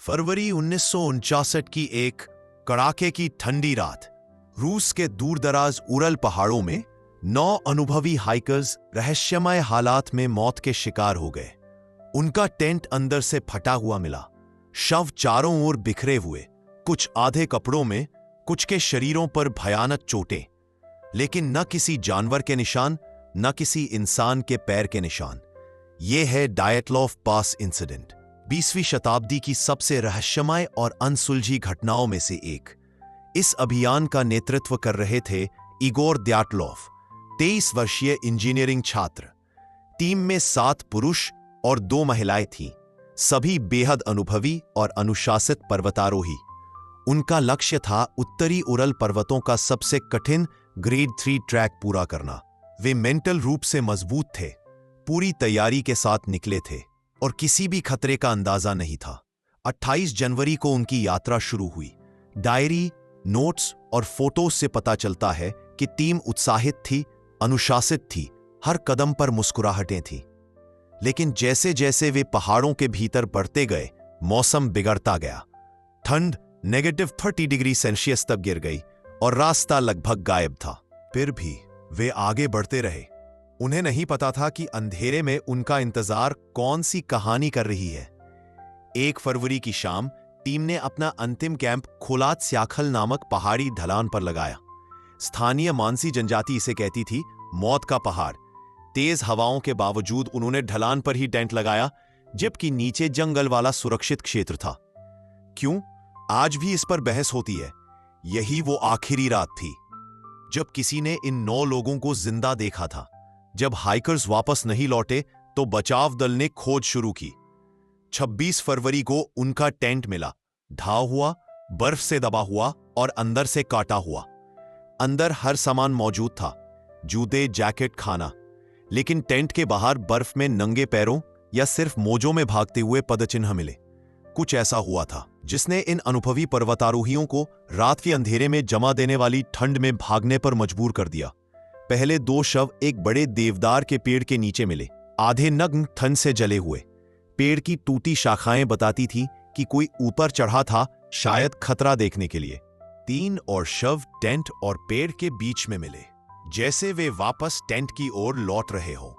फरवरी 1949 की एक कड़ाके की ठंडी रात रूस के दूरदराज उरल पहाड़ों में 9 अनुभवी हाइकर्स रहस्यमय हालात में मौत के शिकार हो गए। उनका टेंट अंदर से फटा हुआ मिला, शव चारों ओर बिखरे हुए, कुछ आधे कपड़ों में, कुछ के शरीरों पर भयानक चोटें, लेकिन न किसी जानवर के निशान, न किसी इंसान के पैर के निशान। यह है डायटलॉफ पास इंसिडेंट, 20वीं शताब्दी की सबसे रहस्यमय और अनसुलझी घटनाओं में से एक। इस अभियान का नेतृत्व कर रहे थे इगोर द्याटलॉफ, 23 वर्षीय इंजीनियरिंग छात्र। टीम में 7 पुरुष और 2 महिलाएं थीं, सभी बेहद अनुभवी और अनुशासित पर्वतारोही। उनका लक्ष्य था उत्तरी उरल पर्वतों का सबसे कठिन ग्रेड 3 ट्रैक पूरा करना। वे मेंटल रूप से मजबूत थे, पूरी तैयारी के साथ निकले थे और किसी भी खतरे का अंदाजा नहीं था। 28 जनवरी को उनकी यात्रा शुरू हुई। डायरी, नोट्स और फोटोज से पता चलता है कि टीम उत्साहित थी, अनुशासित थी, हर कदम पर मुस्कुराहटें थीं। लेकिन जैसे जैसे वे पहाड़ों के भीतर बढ़ते गए, मौसम बिगड़ता गया। ठंड -30 डिग्री सेल्सियस तक गिर गई और रास्ता लगभग गायब था। फिर भी वे आगे बढ़ते रहे। उन्हें नहीं पता था कि अंधेरे में उनका इंतजार कौन सी कहानी कर रही है। 1 फरवरी की शाम टीम ने अपना अंतिम कैंप खोलात स्याखल नामक पहाड़ी ढलान पर लगाया। स्थानीय मानसी जनजाति इसे कहती थी मौत का पहाड़। तेज हवाओं के बावजूद उन्होंने ढलान पर ही टेंट लगाया, जबकि नीचे जंगल वाला सुरक्षित क्षेत्र था। क्यों? आज भी इस पर बहस होती है। यही वो आखिरी रात थी जब किसी ने इन 9 लोगों को जिंदा देखा था। जब हाइकर्स वापस नहीं लौटे तो बचाव दल ने खोज शुरू की। 26 फरवरी को उनका टेंट मिला, ढहा हुआ, बर्फ से दबा हुआ और अंदर से काटा हुआ। अंदर हर सामान मौजूद था, जूते, जैकेट, खाना। लेकिन टेंट के बाहर बर्फ में नंगे पैरों या सिर्फ मोजों में भागते हुए पदचिन्ह मिले। कुछ ऐसा हुआ था जिसने इन अनुभवी पर्वतारोहियों को रात के अंधेरे में जमा देने वाली ठंड में भागने पर मजबूर कर दिया। पहले 2 शव एक बड़े देवदार के पेड़ के नीचे मिले, आधे नग्न, ठंड से जले हुए। पेड़ की टूटी शाखाएं बताती थी कि कोई ऊपर चढ़ा था, शायद खतरा देखने के लिए। 3 और शव टेंट और पेड़ के बीच में मिले, जैसे वे वापस टेंट की ओर लौट रहे हो।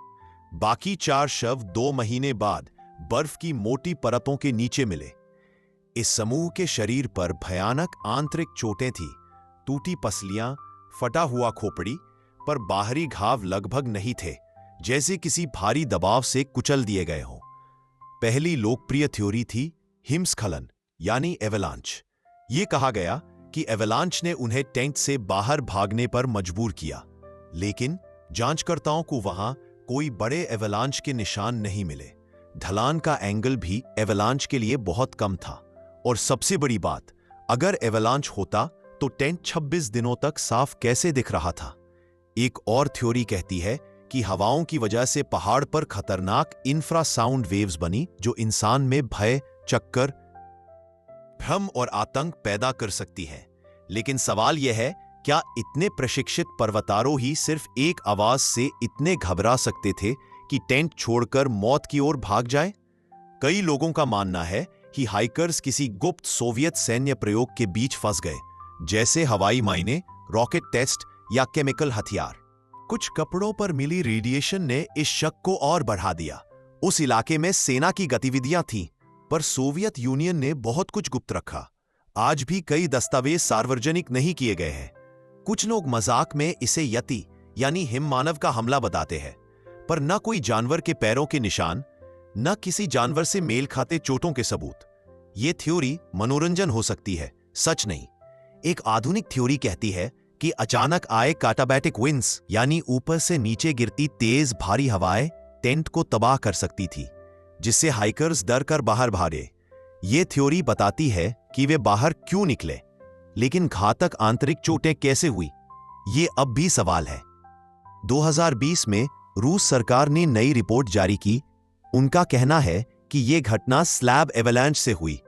बाकी 4 शव 2 महीने बाद बर्फ की मोटी परतों के नीचे मिले। इस समूह के शरीर पर भयानक आंतरिक चोटें थीं, टूटी पसलियां, फटा हुआ खोपड़ी, पर बाहरी घाव लगभग नहीं थे, जैसे किसी भारी दबाव से कुचल दिए गए हों। पहली लोकप्रिय थ्योरी थी हिमस्खलन, यानी एवलांच। यह कहा गया कि एवलांच ने उन्हें टेंट से बाहर भागने पर मजबूर किया, लेकिन जांचकर्ताओं को वहां कोई बड़े एवलांच के निशान नहीं मिले। ढलान का एंगल भी एवलांच के लिए बहुत कम था, और सबसे बड़ी बात, अगर एवलांच होता तो टेंट 26 दिनों तक साफ कैसे दिख रहा था। एक और थ्योरी कहती है कि हवाओं की वजह से पहाड़ पर खतरनाक इंफ्रासाउंड वेव्स बनी, जो इंसान में भय, चक्कर, भ्रम और आतंक पैदा कर सकती हैं। लेकिन सवाल यह है, क्या इतने प्रशिक्षित पर्वतारोही सिर्फ एक आवाज से इतने घबरा सकते थे कि टेंट छोड़कर मौत की ओर भाग जाए? कई लोगों का मानना है कि हाइकर्स किसी गुप्त सोवियत सैन्य प्रयोग के बीच फंस गए, जैसे हवाई माइने, रॉकेट टेस्ट या केमिकल हथियार। कुछ कपड़ों पर मिली रेडिएशन ने इस शक को और बढ़ा दिया। उस इलाके में सेना की गतिविधियां थीं, पर सोवियत यूनियन ने बहुत कुछ गुप्त रखा। आज भी कई दस्तावेज सार्वजनिक नहीं किए गए हैं। कुछ लोग मजाक में इसे यति यानी हिममानव का हमला बताते हैं, पर न कोई जानवर के पैरों के निशान, न किसी जानवर से मेल खाते चोटों के सबूत। यह थ्योरी मनोरंजन हो सकती है, सच नहीं। एक आधुनिक थ्योरी कहती है कि अचानक आए काटाबैटिक विंड्स, यानी ऊपर से नीचे गिरती तेज भारी हवाएं टेंट को तबाह कर सकती थी, जिससे हाइकर्स डर कर बाहर भागे। यह थ्योरी बताती है कि वे बाहर क्यों निकले, लेकिन घातक आंतरिक चोटें कैसे हुई, ये अब भी सवाल है। 2020 में रूस सरकार ने नई रिपोर्ट जारी की। उनका कहना है कि यह घटना स्लैब एवलांच से हुई।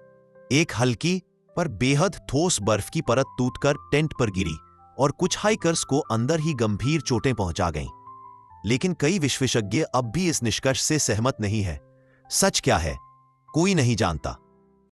एक हल्की पर बेहद ठोस बर्फ की परत टूटकर टेंट पर गिरी और कुछ हाइकर्स को अंदर ही गंभीर चोटें पहुंचा गईं। लेकिन कई विशेषज्ञ अब भी इस निष्कर्ष से सहमत नहीं है। सच क्या है, कोई नहीं जानता।